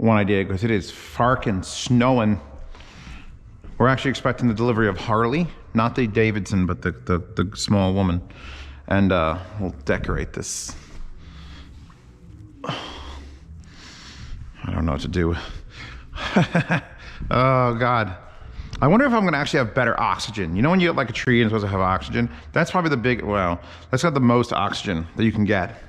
one idea because it is farking snowing. We're actually expecting the delivery of Harley, not the Davidson, but the small woman. And we'll decorate this. I don't know what to do. Oh God. I wonder if I'm gonna actually have better oxygen. You know when you get like a tree and it's supposed to have oxygen? That's probably the big, well, that's got the most oxygen that you can get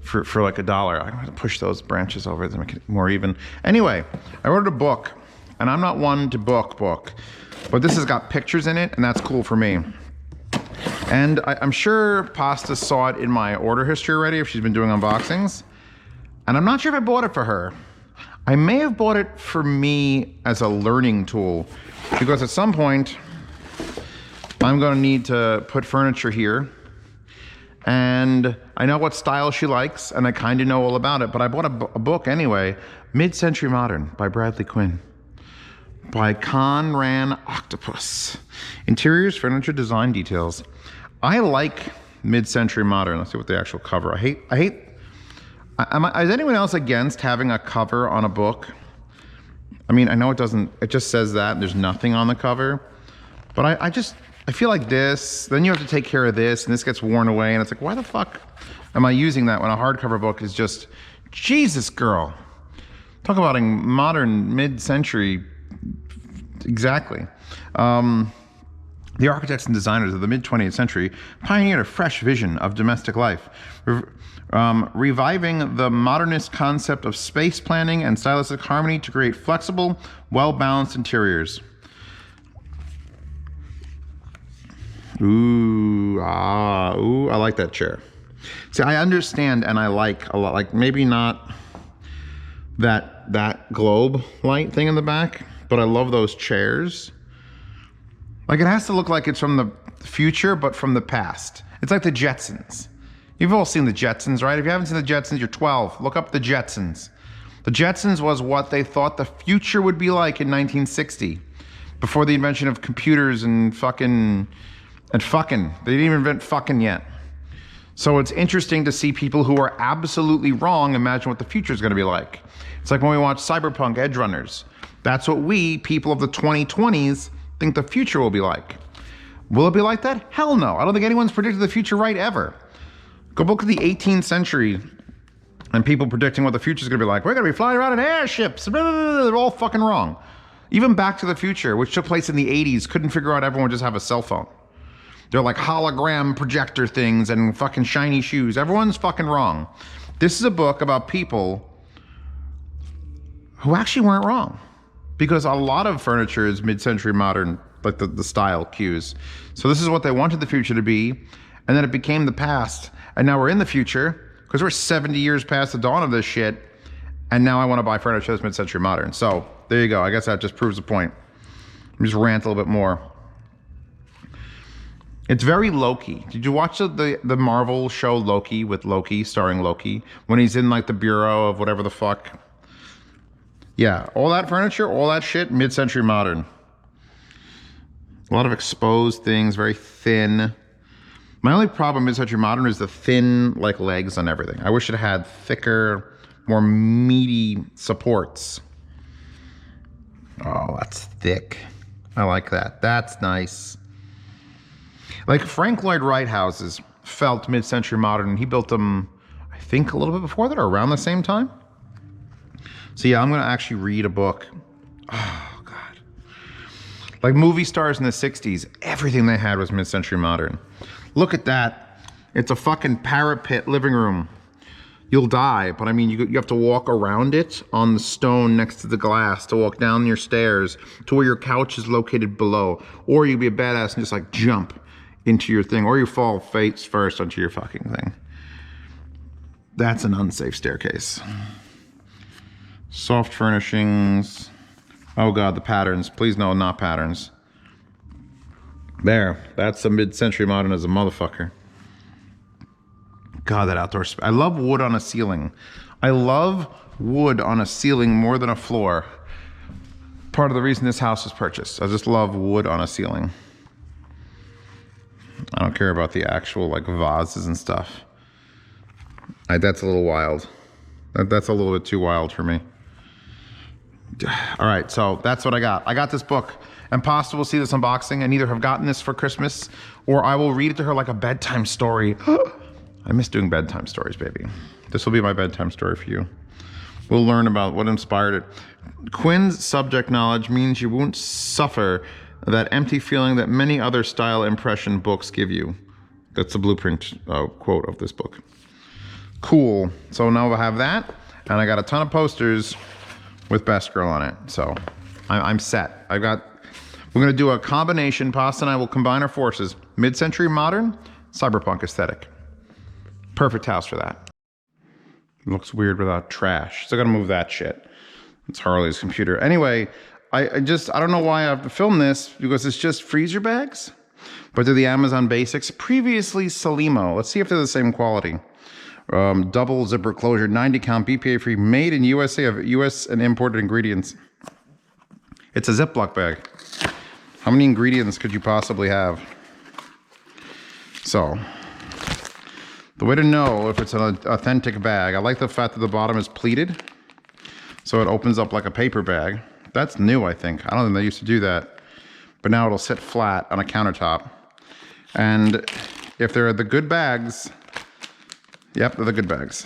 for like $1. I'm gonna push those branches over to make it more even. Anyway, I ordered a book, and I'm not one to book, but this has got pictures in it, and that's cool for me. And I'm sure Pasta saw it in my order history already if she's been doing unboxings. And I'm not sure if I bought it for her. I may have bought it for me as a learning tool, because at some point I'm gonna need to put furniture here, and I know what style she likes, and I kind of know all about it, but I bought a book anyway, Mid-Century Modern by Bradley Quinn, by Conran Octopus. Interiors, furniture, design details. I like Mid-Century Modern. Let's see what the actual cover. Is anyone else against having a cover on a book? I mean, I know it just says that, and there's nothing on the cover, but I feel like this, then you have to take care of this, and this gets worn away, and it's like, why the fuck am I using that when a hardcover book is just, Jesus, girl. Talk about a modern mid-century, exactly. The architects and designers of the mid-20th century pioneered a fresh vision of domestic life, reviving the modernist concept of space planning and stylistic harmony to create flexible, well-balanced interiors. Ooh, I like that chair. See, I understand and I like a lot, like maybe not that globe light thing in the back, but I love those chairs. Like it has to look like it's from the future, but from the past. It's like the Jetsons. You've all seen the Jetsons, right? If you haven't seen the Jetsons, you're 12. Look up the Jetsons. The Jetsons was what they thought the future would be like in 1960, before the invention of computers and fucking. They didn't even invent fucking yet. So it's interesting to see people who are absolutely wrong imagine what the future is going to be like. It's like when we watch Cyberpunk Edge Runners. That's what we, people of the 2020s, think the future will be like. Will it be like that? Hell no. I don't think anyone's predicted the future right ever. Go look at the 18th century and people predicting what the future is going to be like. We're going to be flying around in airships. They're all fucking wrong. Even Back to the Future, which took place in the 80s, couldn't figure out everyone would just have a cell phone. They're like hologram projector things and fucking shiny shoes. Everyone's fucking wrong. This is a book about people who actually weren't wrong, because a lot of furniture is mid-century modern, like the style cues. So this is what they wanted the future to be, and then it became the past, and now we're in the future, because we're 70 years past the dawn of this shit, and now I want to buy furniture that's mid-century modern. So there you go. I guess that just proves the point. Let me just rant a little bit more. It's very Loki. Did you watch the Marvel show Loki, with Loki, starring Loki, when he's in like the bureau of whatever the fuck? Yeah, all that furniture, all that shit, mid-century modern. A lot of exposed things, very thin. My only problem with mid-century modern is the thin like legs on everything. I wish it had thicker, more meaty supports. Oh, that's thick. I like that. That's nice. Like Frank Lloyd Wright houses felt mid-century modern. He built them, I think, a little bit before that or around the same time. So yeah, I'm gonna actually read a book. Oh God. Like movie stars in the 60s, everything they had was mid-century modern. Look at that. It's a fucking parapet living room. You'll die, but I mean, you have to walk around it on the stone next to the glass, to walk down your stairs to where your couch is located below. Or you'd be a badass and just like jump into your thing, or you fall face first onto your fucking thing. That's an unsafe staircase. Soft furnishings. Oh God, the patterns. Please no, not patterns. There, that's a mid-century modern as a motherfucker. God, that outdoor space. I love wood on a ceiling. I love wood on a ceiling more than a floor. Part of the reason this house was purchased. I just love wood on a ceiling. I don't care about the actual like vases and stuff. That's a little wild. That's a little bit too wild for me. All right, so that's what I got. I got this book. Impossible will see this unboxing and either have gotten this for Christmas or I will read it to her like a bedtime story. I miss doing bedtime stories, baby. This will be my bedtime story for you. We'll learn about what inspired it. Quinn's subject knowledge means you won't suffer that empty feeling that many other style impression books give you. That's the blueprint quote of this book. Cool. So now we'll have that. And I got a ton of posters with Best Girl on it. So I'm set. We're gonna do a combination. Pasta and I will combine our forces. Mid-century modern, cyberpunk aesthetic. Perfect house for that. It looks weird without trash. So I gotta move that shit. It's Harley's computer. Anyway, I don't know why I have to film this because it's just freezer bags, but they're the Amazon Basics. Previously Salimo. Let's see if they're the same quality. Double zipper closure, 90 count, BPA free, made in USA of US and imported ingredients. It's a Ziploc bag. How many ingredients could you possibly have? So, the way to know if it's an authentic bag, I like the fact that the bottom is pleated. So it opens up like a paper bag. That's new, I think. I don't think they used to do that. But now it'll sit flat on a countertop. And if they're the good bags, yep, they're the good bags.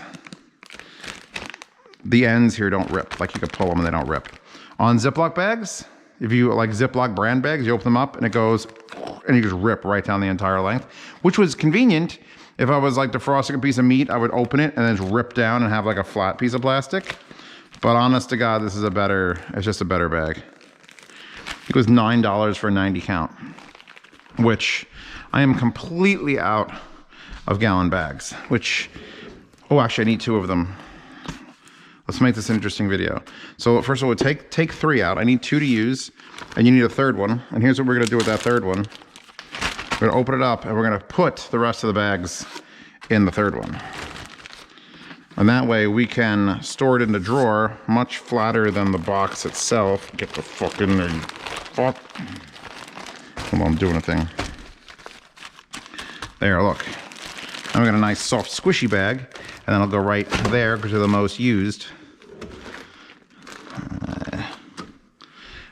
The ends here don't rip. Like you could pull them and they don't rip. On Ziploc bags, if you like Ziploc brand bags, you open them up and it goes, and you just rip right down the entire length, which was convenient. If I was like defrosting a piece of meat, I would open it and then just rip down and have like a flat piece of plastic. But honest to God, this is it's just a better bag. It was $9 for a 90 count, which I am completely out of gallon bags, oh, actually I need 2 of them. Let's make this an interesting video. So first of all, take 3 out. I need 2 to use, and you need a 3rd one. And here's what we're gonna do with that 3rd one. We're gonna open it up and we're gonna put the rest of the bags in the 3rd one. And that way we can store it in the drawer much flatter than the box itself. Get the fuck in there, you fuck. Hold on, I'm doing a thing. There, look. Now we got a nice soft squishy bag, and then I'll go right there because they're the most used.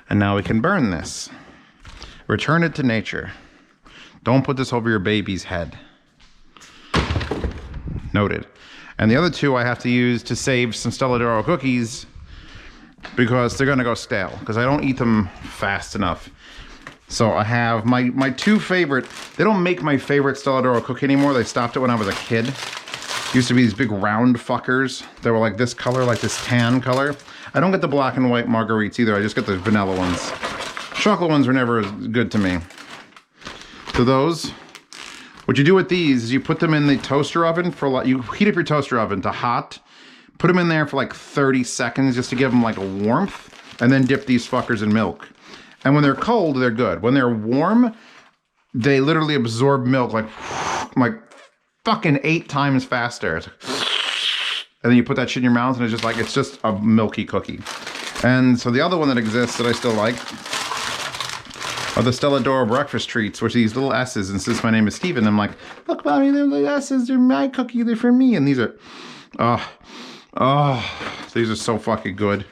And now we can burn this. Return it to nature. Don't put this over your baby's head. Noted. And the other 2 I have to use to save some Stella D'Oro cookies because they're gonna go stale because I don't eat them fast enough. So I have my 2 favorite, they don't make my favorite Stella D'Oro cookie anymore. They stopped it when I was a kid. Used to be these big round fuckers. They were like this color, like this tan color. I don't get the black and white marguerites either. I just get the vanilla ones. Chocolate ones were never as good to me. So those, what you do with these is you put them in the toaster oven for like, you heat up your toaster oven to hot, put them in there for like 30 seconds just to give them like a warmth, and then dip these fuckers in milk. And when they're cold, they're good. When they're warm, they literally absorb milk like fucking 8 times faster. And then you put that shit in your mouth and it's just a milky cookie. And so the other one that exists that I still like are the Stella D'Oro breakfast treats, which are these little S's. And since my name is Steven, I'm like, look, mommy, they're the S's, they're my cookie, they're for me. And these are, these are so fucking good.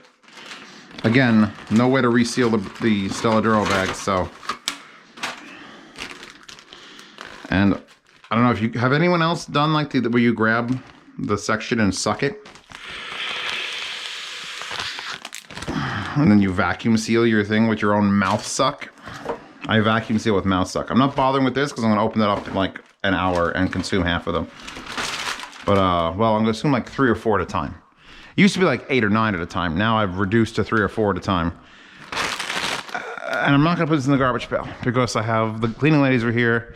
Again, no way to reseal the Stella D'Oro bags, so. And I don't know if you, have anyone else done like where you grab the section and suck it? And then you vacuum seal your thing with your own mouth suck? I vacuum seal with mouth suck. I'm not bothering with this because I'm gonna open that up in like an hour and consume half of them. But well, I'm gonna consume like 3 or 4 at a time. It used to be like 8 or 9 at a time. Now I've reduced to 3 or 4 at a time. And I'm not gonna put this in the garbage pail because I have the cleaning ladies are here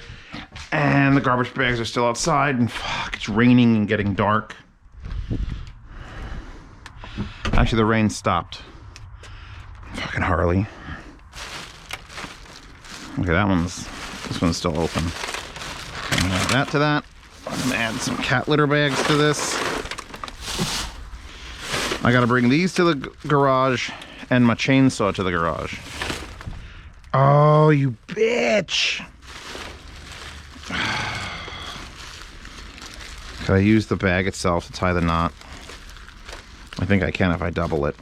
and the garbage bags are still outside and fuck, it's raining and getting dark. Actually, the rain stopped. Fucking Harley. Okay, this one's still open. I'm gonna add that to that. I'm gonna add some cat litter bags to this. I gotta bring these to the garage and my chainsaw to the garage. Oh, you bitch! Can I use the bag itself to tie the knot? I think I can if I double it.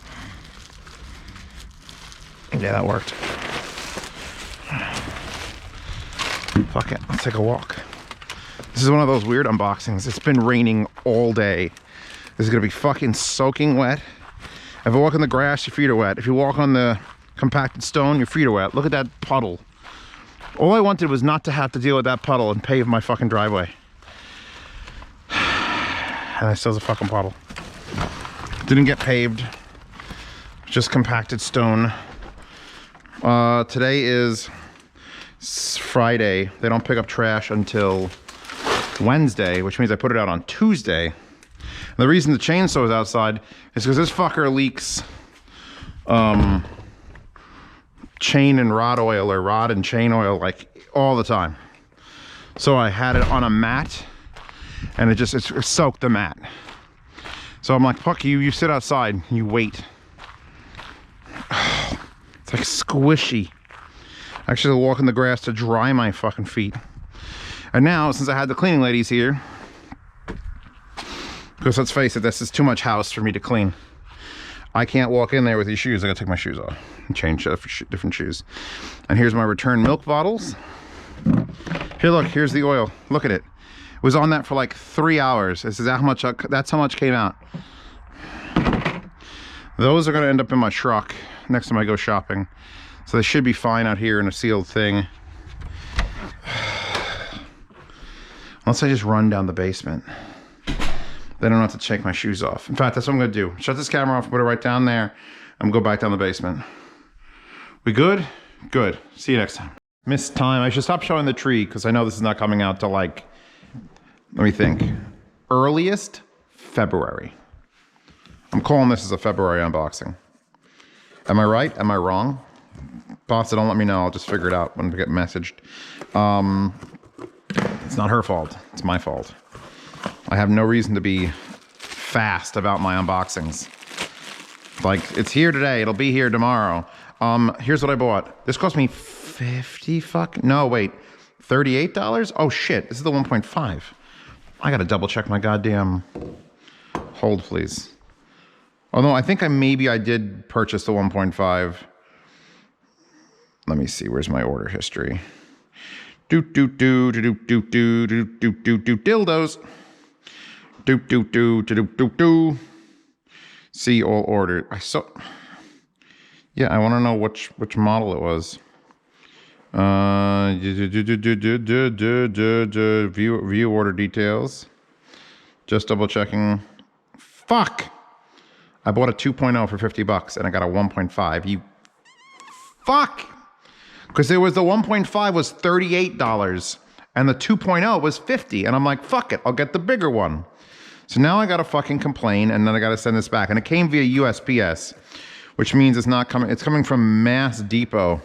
Yeah, that worked. Fuck it, let's take a walk. This is one of those weird unboxings. It's been raining all day. This is gonna be fucking soaking wet. If you walk on the grass, your feet are wet. If you walk on the compacted stone, your feet are wet. Look at that puddle. All I wanted was not to have to deal with that puddle and pave my fucking driveway. And I still have a fucking puddle. Didn't get paved, just compacted stone. Today is Friday. They don't pick up trash until Wednesday, which means I put it out on Tuesday. And the reason the chainsaw is outside is because this fucker leaks chain and rod oil, or rod and chain oil, like all the time. So I had it on a mat and it soaked the mat. So I'm like, fuck you, you sit outside, you wait. It's like squishy. Actually, I'll walk in the grass to dry my fucking feet. And now, since I had the cleaning ladies here, because let's face it, this is too much house for me to clean. I can't walk in there with these shoes. I gotta take my shoes off and change for different shoes. And here's my return milk bottles. Here, look, here's the oil. Look at it. It was on that for like 3 hours. This is how much, that's how much came out. Those are gonna end up in my truck next time I go shopping. So they should be fine out here in a sealed thing. Unless I just run down the basement. Then I don't have to take my shoes off. In fact, that's what I'm gonna do. Shut this camera off, put it right down there, and go back down the basement. We good? Good. See you next time. Missed time. I should stop showing the tree because I know this is not coming out till like, let me think, earliest February. I'm calling this as a February unboxing. Am I right? Am I wrong? Pasta, don't let me know. I'll just figure it out when we get messaged. It's not her fault. It's my fault. I have no reason to be fast about my unboxings. Like, it's here today. It'll be here tomorrow. Here's what I bought. This cost me $38? Oh shit, this is the 1.5. I gotta double check my goddamn, hold please. Oh no, I think maybe I did purchase the 1.5. Let me see, where's my order history? Dildos. See all ordered. Yeah, I want to know which model it was. View order details. Just double checking. Fuck! I bought a 2.0 for 50 bucks and I got a 1.5. You fuck! Because there was the 1.5 was $38 and the 2.0 was 50. And I'm like, fuck it, I'll get the bigger one. So now I gotta fucking complain and then I gotta send this back. And it came via USPS, which means it's not coming, it's coming from Mass Depot.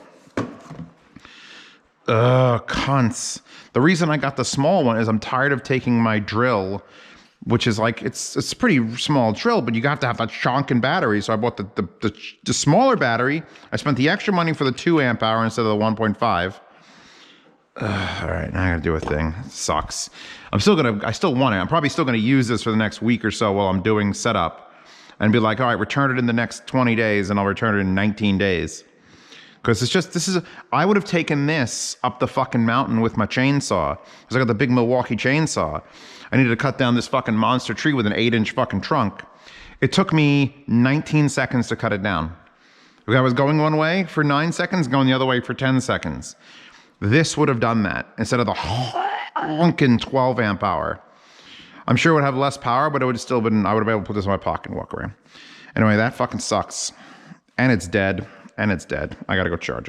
Ugh, cunts. The reason I got the small one is I'm tired of taking my drill, which is like, it's a pretty small drill, but you got to have that chonkin battery. So I bought the smaller battery. I spent the extra money for the 2 amp hour instead of the 1.5. All right, now I gotta do a thing. It sucks. I still want it. I'm probably still gonna use this for the next week or so while I'm doing setup and be like, all right, return it in the next 20 days and I'll return it in 19 days. Because it's just, I would have taken this up the fucking mountain with my chainsaw. Because I got the big Milwaukee chainsaw. I needed to cut down this fucking monster tree with an 8-inch fucking trunk. It took me 19 seconds to cut it down. I was going one way for 9 seconds, going the other way for 10 seconds. This would have done that instead of the honking 12 amp hour. I'm sure it would have less power, but it would have still been, I would have been able to put this in my pocket and walk around. Anyway, that fucking sucks. And it's dead. And it's dead. I gotta go charge it.